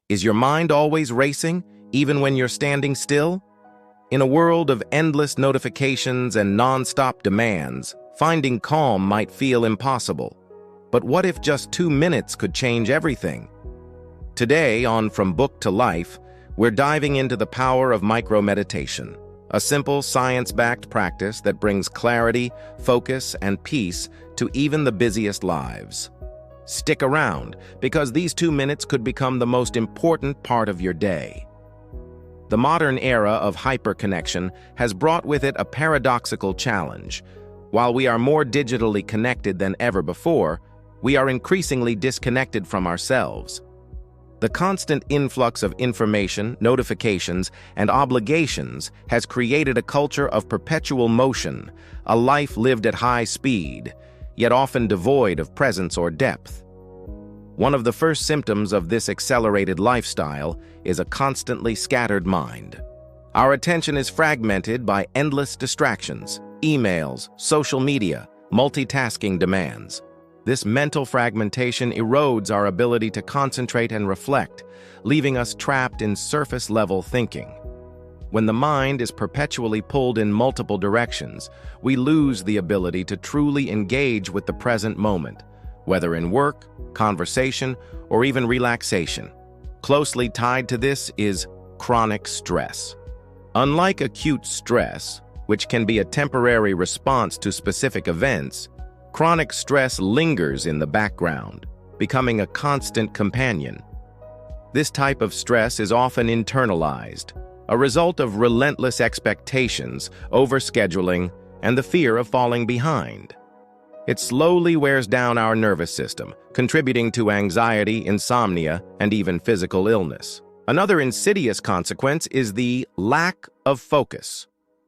Is your mind always racing, even when you're standing still? In a world of endless notifications and non-stop demands, finding calm might feel impossible. But what if just 2 minutes could change everything? Today, on From Book to Life, we're diving into the power of micro-meditation, a simple, science-backed practice that brings clarity, focus, and peace to even the busiest lives. Stick around, because these 2 minutes could become the most important part of your day. The modern era of hyperconnection has brought with it a paradoxical challenge. While we are more digitally connected than ever before, we are increasingly disconnected from ourselves. The constant influx of information, notifications, and obligations has created a culture of perpetual motion, a life lived at high speed, yet often devoid of presence or depth. One of the first symptoms of this accelerated lifestyle is a constantly scattered mind. Our attention is fragmented by endless distractions, emails, social media, multitasking demands. This mental fragmentation erodes our ability to concentrate and reflect, leaving us trapped in surface-level thinking. When the mind is perpetually pulled in multiple directions, we lose the ability to truly engage with the present moment, whether in work, conversation, or even relaxation. Closely tied to this is chronic stress. Unlike acute stress, which can be a temporary response to specific events, chronic stress lingers in the background, becoming a constant companion. This type of stress is often internalized, a result of relentless expectations, overscheduling, and the fear of falling behind. It slowly wears down our nervous system, contributing to anxiety, insomnia, and even physical illness. Another insidious consequence is the lack of focus.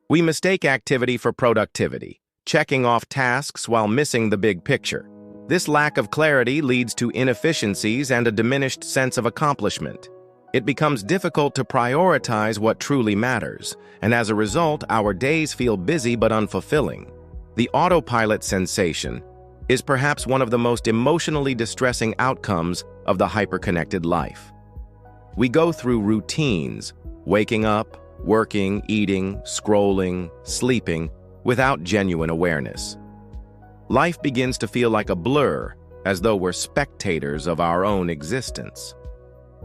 We mistake activity for productivity, checking off tasks while missing the big picture. This lack of clarity leads to inefficiencies and a diminished sense of accomplishment. It becomes difficult to prioritize what truly matters, and as a result, our days feel busy but unfulfilling. The autopilot sensation is perhaps one of the most emotionally distressing outcomes of the hyperconnected life. We go through routines, waking up, working, eating, scrolling, sleeping, without genuine awareness. Life begins to feel like a blur, as though we're spectators of our own existence.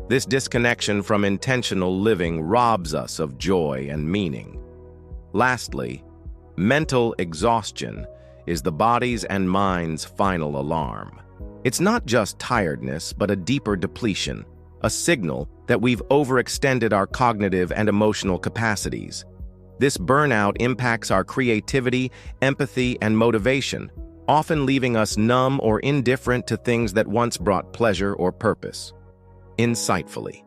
This disconnection from intentional living robs us of joy and meaning. Lastly, mental exhaustion is the body's and mind's final alarm. It's not just tiredness, but a deeper depletion, a signal that we've overextended our cognitive and emotional capacities. This burnout impacts our creativity, empathy, and motivation, often leaving us numb or indifferent to things that once brought pleasure or purpose. Insightfully,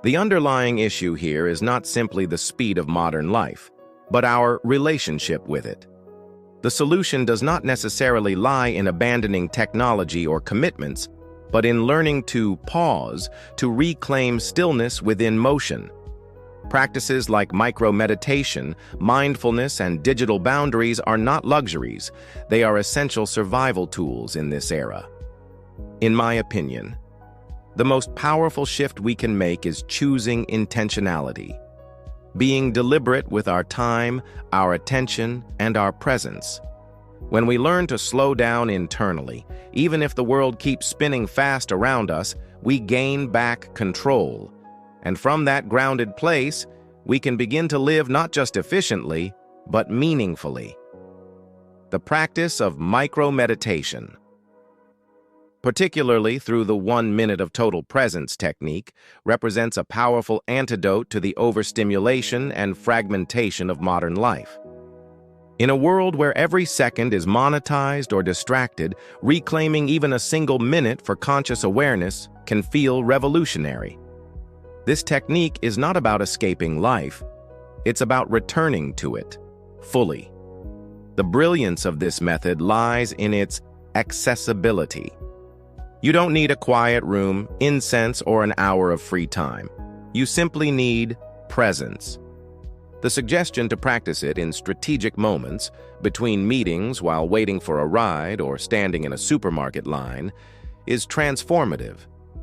the underlying issue here is not simply the speed of modern life, but our relationship with it. The solution does not necessarily lie in abandoning technology or commitments, but in learning to pause, to reclaim stillness within motion. Practices like micro-meditation, mindfulness, and digital boundaries are not luxuries. They are essential survival tools in this era. In my opinion, the most powerful shift we can make is choosing intentionality, being deliberate with our time, our attention, and our presence. When we learn to slow down internally, even if the world keeps spinning fast around us, we gain back control. And from that grounded place, we can begin to live not just efficiently, but meaningfully. The practice of micro-meditation, particularly through the 1 minute of total presence technique, represents a powerful antidote to the overstimulation and fragmentation of modern life. In a world where every second is monetized or distracted, reclaiming even a single minute for conscious awareness can feel revolutionary. This technique is not about escaping life, it's about returning to it fully. The brilliance of this method lies in its accessibility. You don't need a quiet room, incense, or an hour of free time. You simply need presence. The suggestion to practice it in strategic moments, between meetings while waiting for a ride or standing in a supermarket line, is transformative.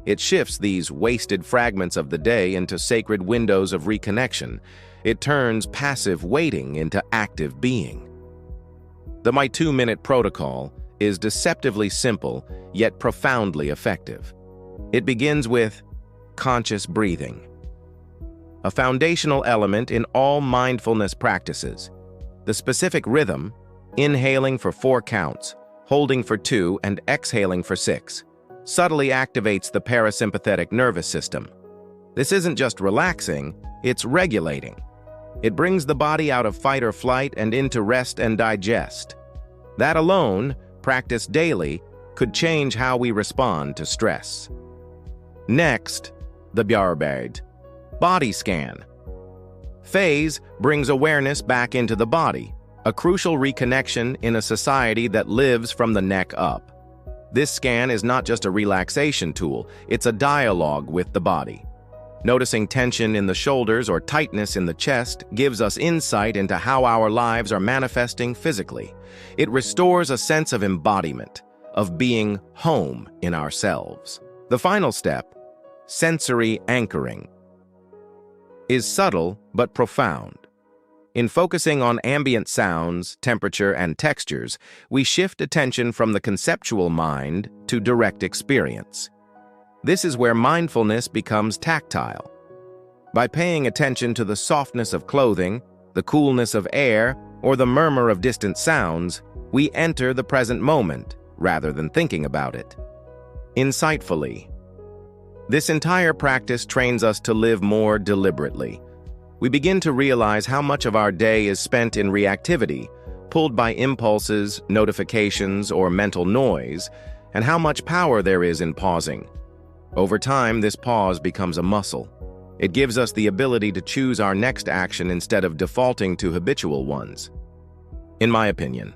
It shifts these wasted fragments of the day into sacred windows of reconnection. It turns passive waiting into active being. The My 2-Minute Protocol is deceptively simple, yet profoundly effective. It begins with conscious breathing, a foundational element in all mindfulness practices. The specific rhythm, inhaling for 4 counts, holding for 2, and exhaling for 6, subtly activates the parasympathetic nervous system. This isn't just relaxing, it's regulating. It brings the body out of fight or flight and into rest and digest. That alone, practiced daily, could change how we respond to stress. Next, the Bjarberd body scan. Phase brings awareness back into the body, a crucial reconnection in a society that lives from the neck up. This scan is not just a relaxation tool, it's a dialogue with the body. Noticing tension in the shoulders or tightness in the chest gives us insight into how our lives are manifesting physically. It restores a sense of embodiment, of being home in ourselves. The final step, sensory anchoring, is subtle but profound. In focusing on ambient sounds, temperature, and textures, we shift attention from the conceptual mind to direct experience. This is where mindfulness becomes tactile. By paying attention to the softness of clothing, the coolness of air, or the murmur of distant sounds, we enter the present moment rather than thinking about it. Insightfully, this entire practice trains us to live more deliberately. We begin to realize how much of our day is spent in reactivity, pulled by impulses, notifications, or mental noise, and how much power there is in pausing. Over time, this pause becomes a muscle. It gives us the ability to choose our next action instead of defaulting to habitual ones. In my opinion,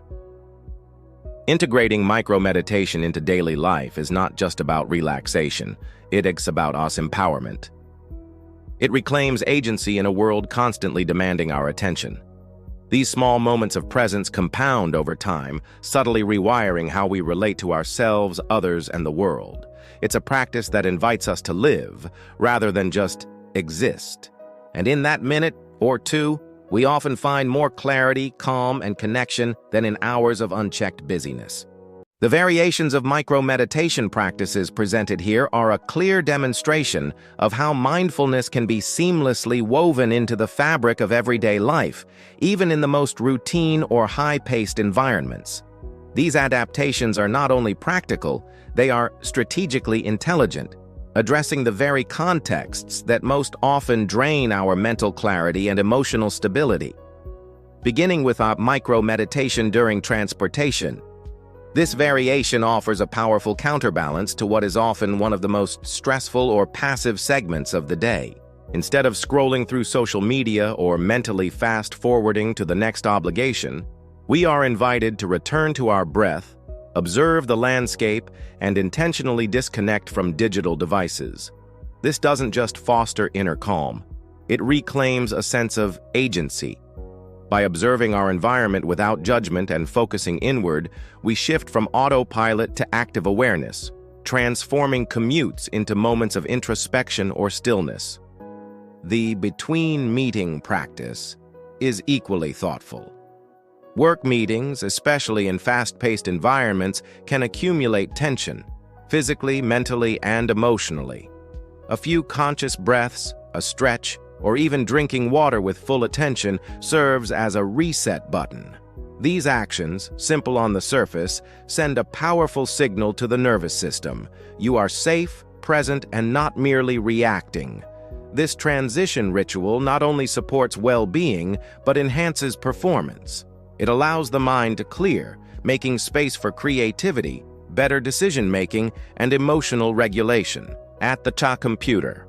integrating micro-meditation into daily life is not just about relaxation, it's about us empowerment. It reclaims agency in a world constantly demanding our attention. These small moments of presence compound over time, subtly rewiring how we relate to ourselves, others, and the world. It's a practice that invites us to live, rather than just exist. And in that minute or two, we often find more clarity, calm, and connection than in hours of unchecked busyness. The variations of micro-meditation practices presented here are a clear demonstration of how mindfulness can be seamlessly woven into the fabric of everyday life, even in the most routine or high-paced environments. These adaptations are not only practical, they are strategically intelligent, addressing the very contexts that most often drain our mental clarity and emotional stability. Beginning with our micro-meditation during transportation, this variation offers a powerful counterbalance to what is often one of the most stressful or passive segments of the day. Instead of scrolling through social media or mentally fast-forwarding to the next obligation, we are invited to return to our breath, observe the landscape, and intentionally disconnect from digital devices. This doesn't just foster inner calm, it reclaims a sense of agency. By observing our environment without judgment and focusing inward, we shift from autopilot to active awareness, transforming commutes into moments of introspection or stillness. The between-meeting practice is equally thoughtful. Work meetings, especially in fast-paced environments, can accumulate tension, physically, mentally, and emotionally. A few conscious breaths, a stretch, or even drinking water with full attention serves as a reset button. These actions, simple on the surface, send a powerful signal to the nervous system. You are safe, present, and not merely reacting. This transition ritual not only supports well-being, but enhances performance. It allows the mind to clear, making space for creativity, better decision-making, and emotional regulation. At the computer,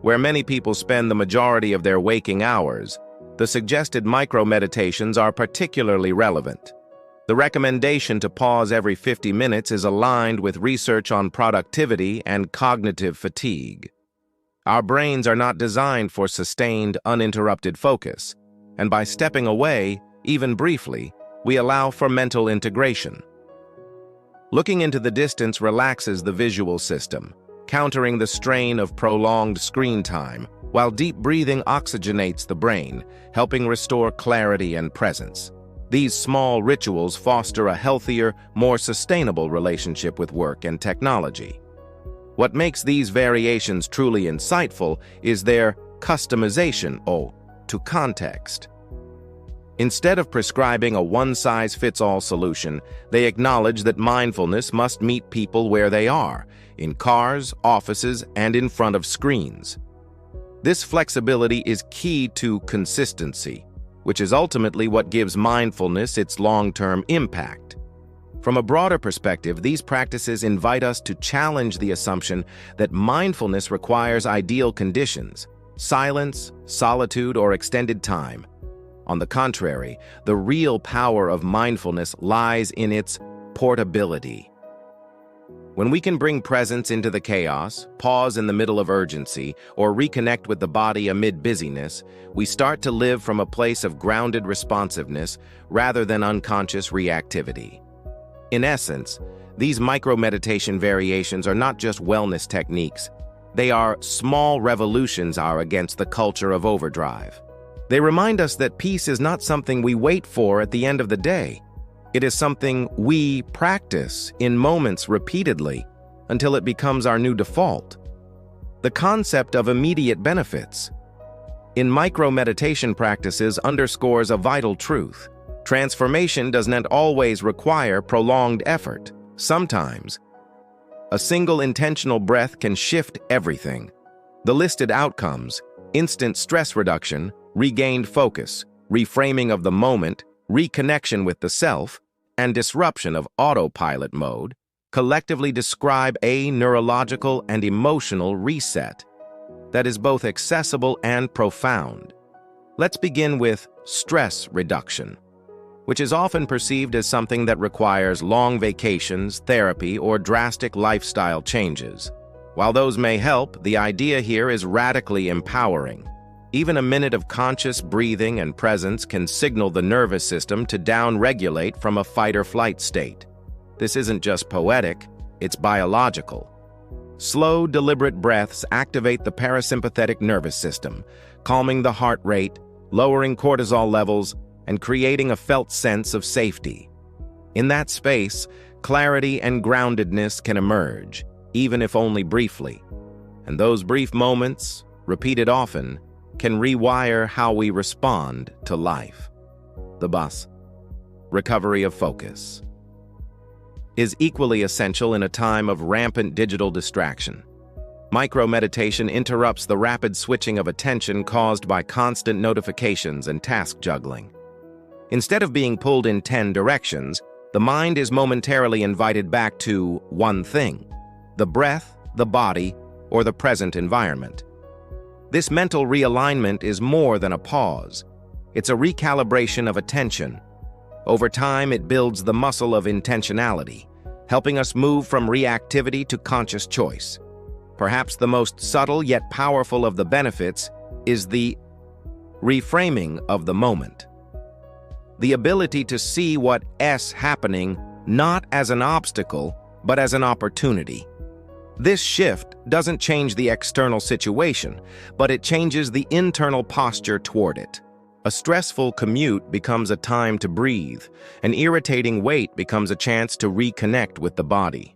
where many people spend the majority of their waking hours, the suggested micro-meditations are particularly relevant. The recommendation to pause every 50 minutes is aligned with research on productivity and cognitive fatigue. Our brains are not designed for sustained, uninterrupted focus, and by stepping away, even briefly, we allow for mental integration. Looking into the distance relaxes the visual system, countering the strain of prolonged screen time, while deep breathing oxygenates the brain, helping restore clarity and presence. These small rituals foster a healthier, more sustainable relationship with work and technology. What makes these variations truly insightful is their customization to context. Instead of prescribing a one-size-fits-all solution, they acknowledge that mindfulness must meet people where they are, in cars, offices, and in front of screens. This flexibility is key to consistency, which is ultimately what gives mindfulness its long-term impact. From a broader perspective, these practices invite us to challenge the assumption that mindfulness requires ideal conditions, silence, solitude, or extended time. On the contrary, the real power of mindfulness lies in its portability. When we can bring presence into the chaos, pause in the middle of urgency, or reconnect with the body amid busyness, we start to live from a place of grounded responsiveness rather than unconscious reactivity. In essence, these micro-meditation variations are not just wellness techniques. They are small revolutions against the culture of overdrive. They remind us that peace is not something we wait for at the end of the day. It is something we practice in moments repeatedly until it becomes our new default. The concept of immediate benefits in micro-meditation practices underscores a vital truth. Transformation does not always require prolonged effort. Sometimes, a single intentional breath can shift everything. The listed outcomes: instant stress reduction, regained focus, reframing of the moment, reconnection with the self, and disruption of autopilot mode, collectively describe a neurological and emotional reset that is both accessible and profound. Let's begin with stress reduction, which is often perceived as something that requires long vacations, therapy, or drastic lifestyle changes. While those may help, the idea here is radically empowering. Even a minute of conscious breathing and presence can signal the nervous system to down-regulate from a fight-or-flight state. This isn't just poetic, it's biological. Slow, deliberate breaths activate the parasympathetic nervous system, calming the heart rate, lowering cortisol levels, and creating a felt sense of safety. In that space, clarity and groundedness can emerge, even if only briefly. And those brief moments, repeated often, can rewire how we respond to life. The bus. Recovery of focus is equally essential in a time of rampant digital distraction. Micro-meditation interrupts the rapid switching of attention caused by constant notifications and task juggling. Instead of being pulled in 10 directions, the mind is momentarily invited back to one thing: the breath, the body, or the present environment. This mental realignment is more than a pause. It's a recalibration of attention. Over time, it builds the muscle of intentionality, helping us move from reactivity to conscious choice. Perhaps the most subtle yet powerful of the benefits is the reframing of the moment. The ability to see what's happening not as an obstacle, but as an opportunity. This shift doesn't change the external situation, but it changes the internal posture toward it. A stressful commute becomes a time to breathe. An irritating wait becomes a chance to reconnect with the body.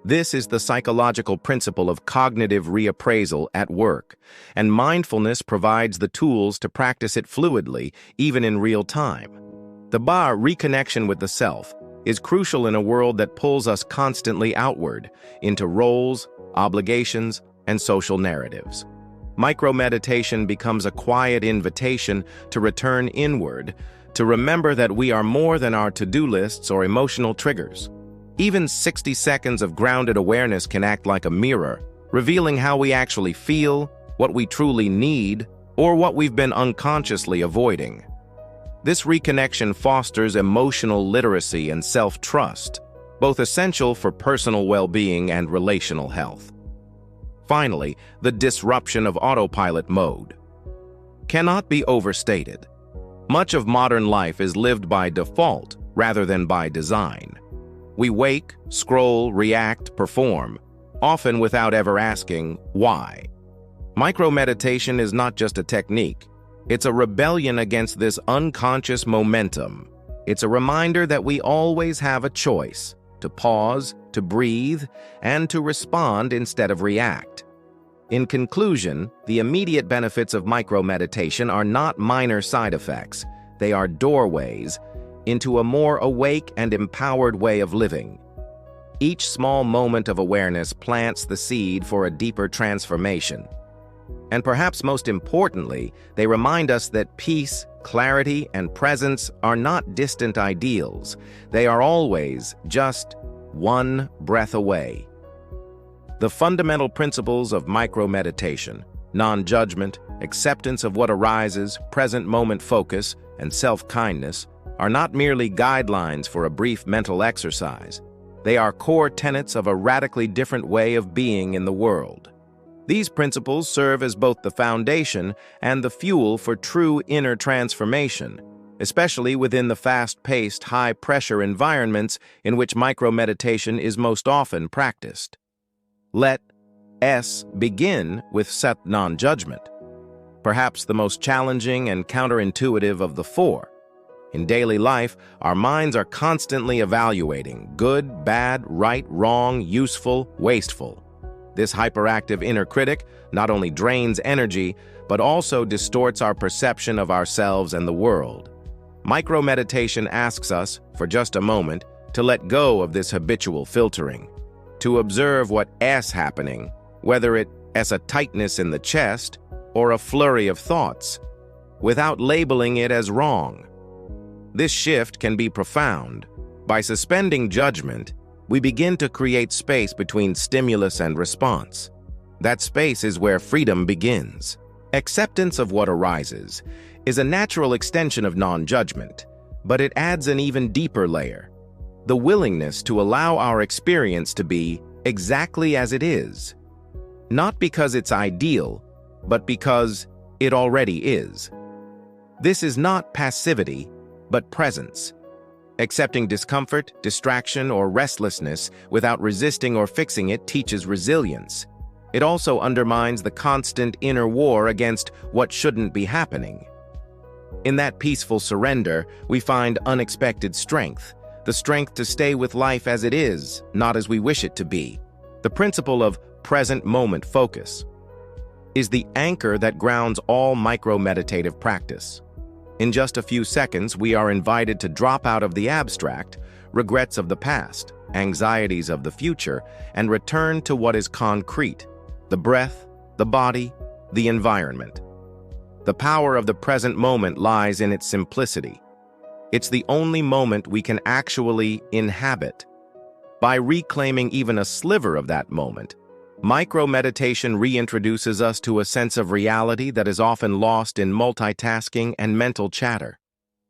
This is the psychological principle of cognitive reappraisal at work, and mindfulness provides the tools to practice it fluidly, even in real time. The reconnection with the self is crucial in a world that pulls us constantly outward, into roles, obligations, and social narratives. Micro-meditation becomes a quiet invitation to return inward, to remember that we are more than our to-do lists or emotional triggers. Even 60 seconds of grounded awareness can act like a mirror, revealing how we actually feel, what we truly need, or what we've been unconsciously avoiding. This reconnection fosters emotional literacy and self-trust, both essential for personal well-being and relational health. Finally, the disruption of autopilot mode cannot be overstated. Much of modern life is lived by default rather than by design. We wake, scroll, react, perform, often without ever asking why. Micro-meditation is not just a technique. It's a rebellion against this unconscious momentum. It's a reminder that we always have a choice to pause, to breathe, and to respond instead of react. In conclusion, the immediate benefits of micro-meditation are not minor side effects. They are doorways into a more awake and empowered way of living. Each small moment of awareness plants the seed for a deeper transformation. And perhaps most importantly, they remind us that peace, clarity, and presence are not distant ideals. They are always just one breath away. The fundamental principles of micro-meditation, non-judgment, acceptance of what arises, present moment focus, and self-kindness, are not merely guidelines for a brief mental exercise. They are core tenets of a radically different way of being in the world. These principles serve as both the foundation and the fuel for true inner transformation, especially within the fast-paced, high-pressure environments in which micro-meditation is most often practiced. Let S begin with Sat non-judgment, perhaps the most challenging and counterintuitive of the four. In daily life, our minds are constantly evaluating good, bad, right, wrong, useful, wasteful. This hyperactive inner critic not only drains energy, but also distorts our perception of ourselves and the world. Micro-meditation asks us, for just a moment, to let go of this habitual filtering, to observe what is happening, whether it is a tightness in the chest or a flurry of thoughts, without labeling it as wrong. This shift can be profound. By suspending judgment, we begin to create space between stimulus and response. That space is where freedom begins. Acceptance of what arises is a natural extension of non-judgment, but it adds an even deeper layer: the willingness to allow our experience to be exactly as it is. Not because it's ideal, but because it already is. This is not passivity, but presence. Accepting discomfort, distraction, or restlessness without resisting or fixing it teaches resilience. It also undermines the constant inner war against what shouldn't be happening. In that peaceful surrender, we find unexpected strength, the strength to stay with life as it is, not as we wish it to be. The principle of present moment focus is the anchor that grounds all micro-meditative practice. In just a few seconds, we are invited to drop out of the abstract, regrets of the past, anxieties of the future, and return to what is concrete: the breath, the body, the environment. The power of the present moment lies in its simplicity. It's the only moment we can actually inhabit. By reclaiming even a sliver of that moment, micro-meditation reintroduces us to a sense of reality that is often lost in multitasking and mental chatter.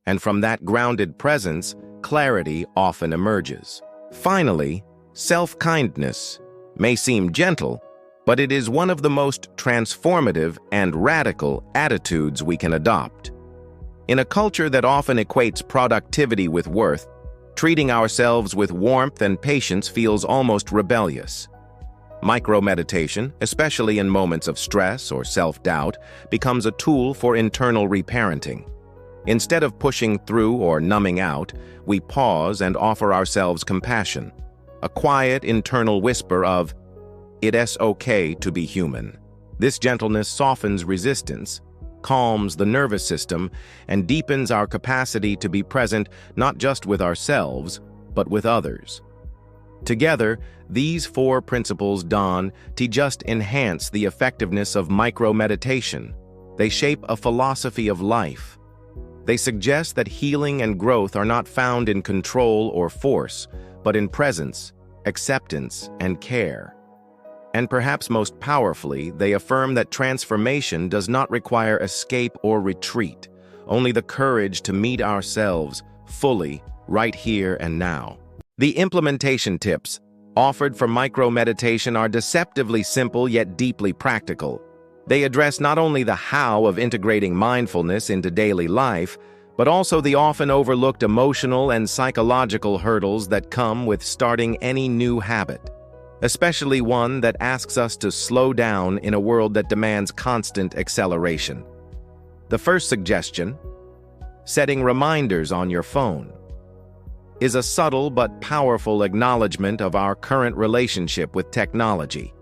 And from that grounded presence, clarity often emerges. Finally, self-kindness may seem gentle, but it is one of the most transformative and radical attitudes we can adopt. In a culture that often equates productivity with worth, treating ourselves with warmth and patience feels almost rebellious. Micro-meditation, especially in moments of stress or self-doubt, becomes a tool for internal reparenting. Instead of pushing through or numbing out, we pause and offer ourselves compassion, a quiet internal whisper of, "It is okay to be human." This gentleness softens resistance, calms the nervous system, and deepens our capacity to be present not just with ourselves, but with others. Together, these four principles dawn to just enhance the effectiveness of micro-meditation. They shape a philosophy of life. They suggest that healing and growth are not found in control or force, but in presence, acceptance, and care. And perhaps most powerfully, they affirm that transformation does not require escape or retreat, only the courage to meet ourselves fully right here and now. The implementation tips offered for micro-meditation are deceptively simple yet deeply practical. They address not only the how of integrating mindfulness into daily life, but also the often overlooked emotional and psychological hurdles that come with starting any new habit. especially one that asks us to slow down in a world that demands constant acceleration. The first suggestion, setting reminders on your phone, is a subtle but powerful acknowledgement of our current relationship with technology.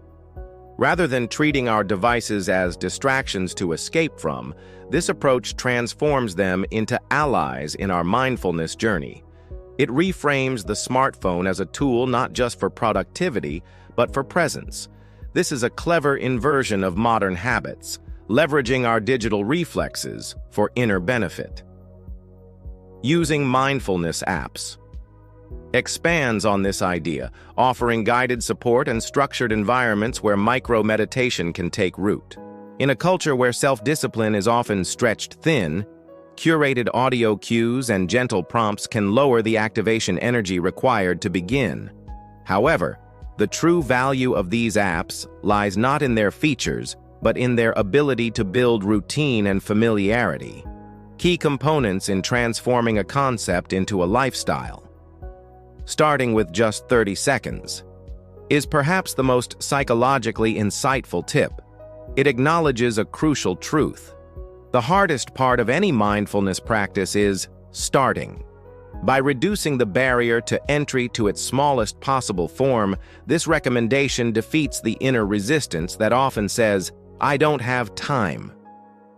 Rather than treating our devices as distractions to escape from, this approach transforms them into allies in our mindfulness journey. It reframes the smartphone as a tool not just for productivity, but for presence. This is a clever inversion of modern habits, leveraging our digital reflexes for inner benefit. Using mindfulness apps expands on this idea, offering guided support and structured environments where micro-meditation can take root. In a culture where self-discipline is often stretched thin, curated audio cues and gentle prompts can lower the activation energy required to begin. However, the true value of these apps lies not in their features, but in their ability to build routine and familiarity, key components in transforming a concept into a lifestyle. Starting with just 30 seconds is perhaps the most psychologically insightful tip. It acknowledges a crucial truth. The hardest part of any mindfulness practice is starting. By reducing the barrier to entry to its smallest possible form, this recommendation defeats the inner resistance that often says, "I don't have time."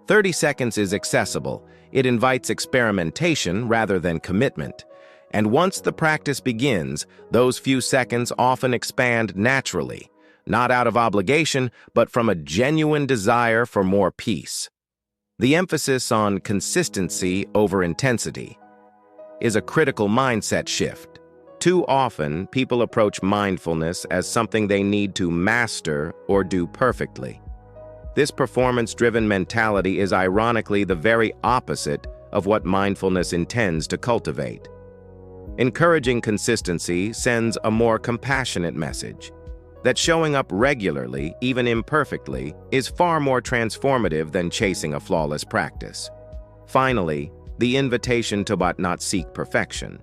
30 seconds is accessible. It invites experimentation rather than commitment. And once the practice begins, those few seconds often expand naturally, not out of obligation, but from a genuine desire for more peace. The emphasis on consistency over intensity is a critical mindset shift. Too often, people approach mindfulness as something they need to master or do perfectly. This performance-driven mentality is ironically the very opposite of what mindfulness intends to cultivate. Encouraging consistency sends a more compassionate message that showing up regularly, even imperfectly, is far more transformative than chasing a flawless practice. Finally, the invitation to but not seek perfection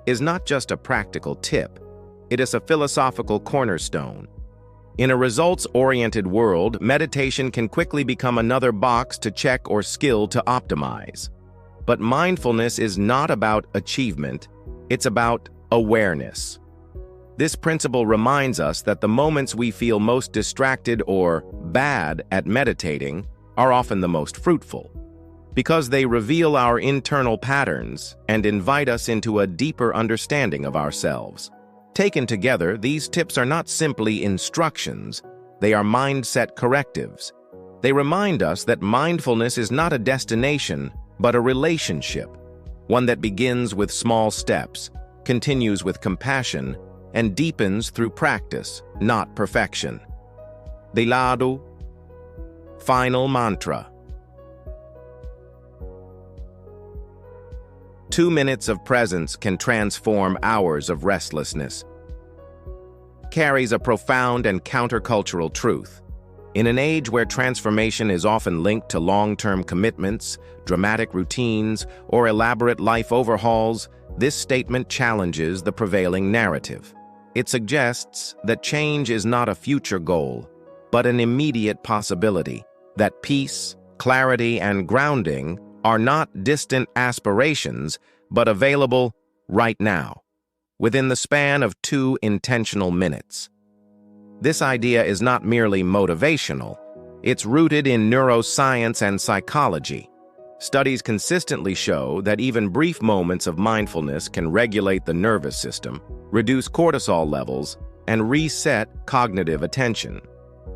is not just a practical tip, it is a philosophical cornerstone. In a results-oriented world, meditation can quickly become another box to check or skill to optimize. But mindfulness is not about achievement, it's about awareness. This principle reminds us that the moments we feel most distracted or bad at meditating are often the most fruitful, because they reveal our internal patterns and invite us into a deeper understanding of ourselves. Taken together, these tips are not simply instructions, they are mindset correctives. They remind us that mindfulness is not a destination, but a relationship, one that begins with small steps, continues with compassion, and deepens through practice, not perfection. Delado, final mantra. 2 minutes of presence can transform hours of restlessness. Carries a profound and countercultural truth. In an age where transformation is often linked to long-term commitments, dramatic routines, or elaborate life overhauls, this statement challenges the prevailing narrative. It suggests that change is not a future goal, but an immediate possibility, that peace, clarity, and grounding are not distant aspirations, but available right now, within the span of 2 intentional minutes. This idea is not merely motivational, it's rooted in neuroscience and psychology. Studies consistently show that even brief moments of mindfulness can regulate the nervous system, reduce cortisol levels, and reset cognitive attention.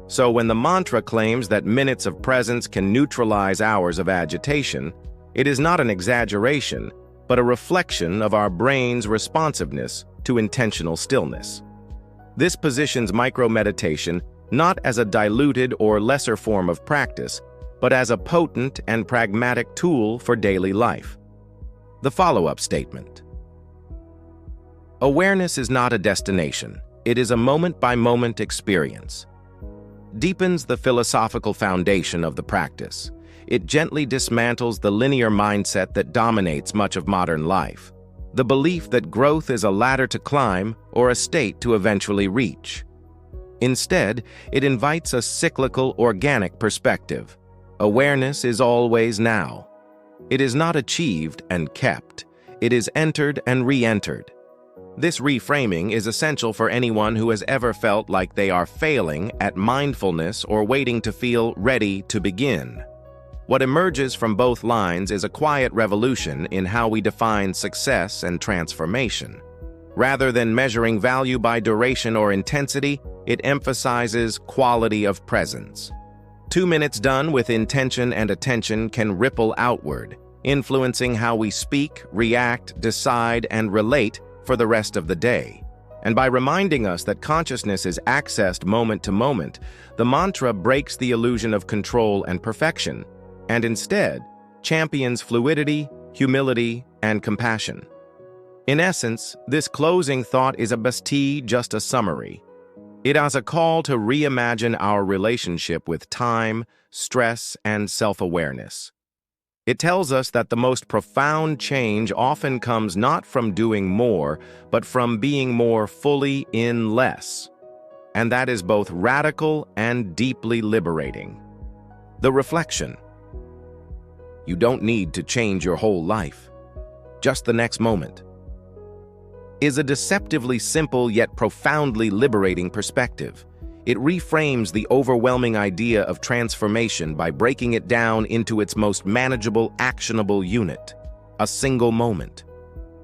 So when the mantra claims that minutes of presence can neutralize hours of agitation, it is not an exaggeration, but a reflection of our brain's responsiveness to intentional stillness. This positions micro-meditation not as a diluted or lesser form of practice, but as a potent and pragmatic tool for daily life. The follow-up statement. Awareness is not a destination, it is a moment-by-moment experience. Deepens the philosophical foundation of the practice. It gently dismantles the linear mindset that dominates much of modern life, the belief that growth is a ladder to climb or a state to eventually reach. Instead, it invites a cyclical, organic perspective. Awareness is always now. It is not achieved and kept. It is entered and re-entered. This reframing is essential for anyone who has ever felt like they are failing at mindfulness or waiting to feel ready to begin. What emerges from both lines is a quiet revolution in how we define success and transformation. Rather than measuring value by duration or intensity, it emphasizes quality of presence. 2 minutes done with intention and attention can ripple outward, influencing how we speak, react, decide, and relate for the rest of the day. And by reminding us that consciousness is accessed moment to moment, the mantra breaks the illusion of control and perfection, and instead champions fluidity, humility, and compassion. In essence, this closing thought is a bastille, just a summary. It is a call to reimagine our relationship with time, stress, and self-awareness. It tells us that the most profound change often comes not from doing more, but from being more fully in less. And that is both radical and deeply liberating. The reflection. You don't need to change your whole life. Just the next moment. Is a deceptively simple yet profoundly liberating perspective. It reframes the overwhelming idea of transformation by breaking it down into its most manageable, actionable unit, a single moment.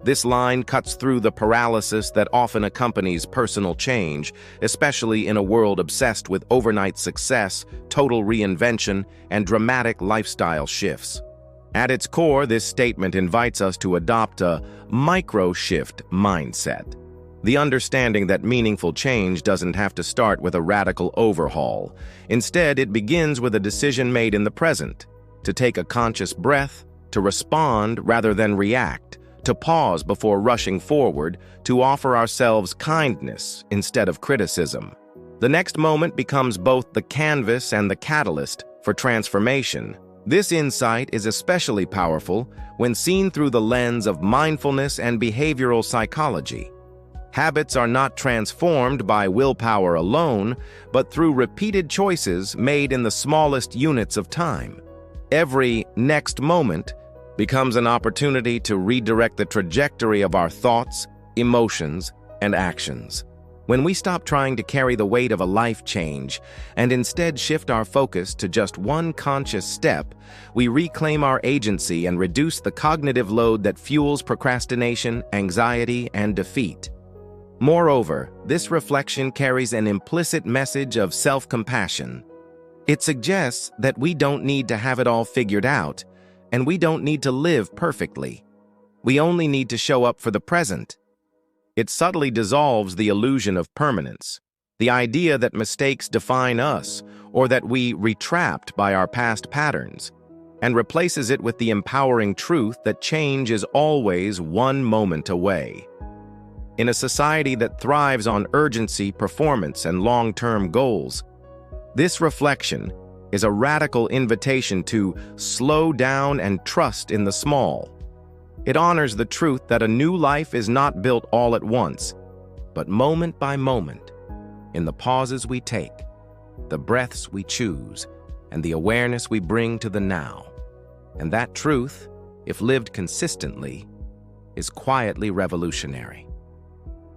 This line cuts through the paralysis that often accompanies personal change, especially in a world obsessed with overnight success, total reinvention, and dramatic lifestyle shifts. At its core, this statement invites us to adopt a micro-shift mindset. The understanding that meaningful change doesn't have to start with a radical overhaul. Instead, it begins with a decision made in the present, to take a conscious breath, to respond rather than react, to pause before rushing forward, to offer ourselves kindness instead of criticism. The next moment becomes both the canvas and the catalyst for transformation. This insight is especially powerful when seen through the lens of mindfulness and behavioral psychology. Habits are not transformed by willpower alone, but through repeated choices made in the smallest units of time. Every next moment becomes an opportunity to redirect the trajectory of our thoughts, emotions, and actions. When we stop trying to carry the weight of a life change and instead shift our focus to just one conscious step, we reclaim our agency and reduce the cognitive load that fuels procrastination, anxiety, and defeat. Moreover, this reflection carries an implicit message of self-compassion. It suggests that we don't need to have it all figured out, and we don't need to live perfectly. We only need to show up for the present. It subtly dissolves the illusion of permanence, the idea that mistakes define us or that we retrapped by our past patterns, and replaces it with the empowering truth that change is always one moment away. In a society that thrives on urgency, performance, and long-term goals, this reflection is a radical invitation to slow down and trust in the small. It honors the truth that a new life is not built all at once, but moment by moment, in the pauses we take, the breaths we choose, and the awareness we bring to the now. And that truth, if lived consistently, is quietly revolutionary.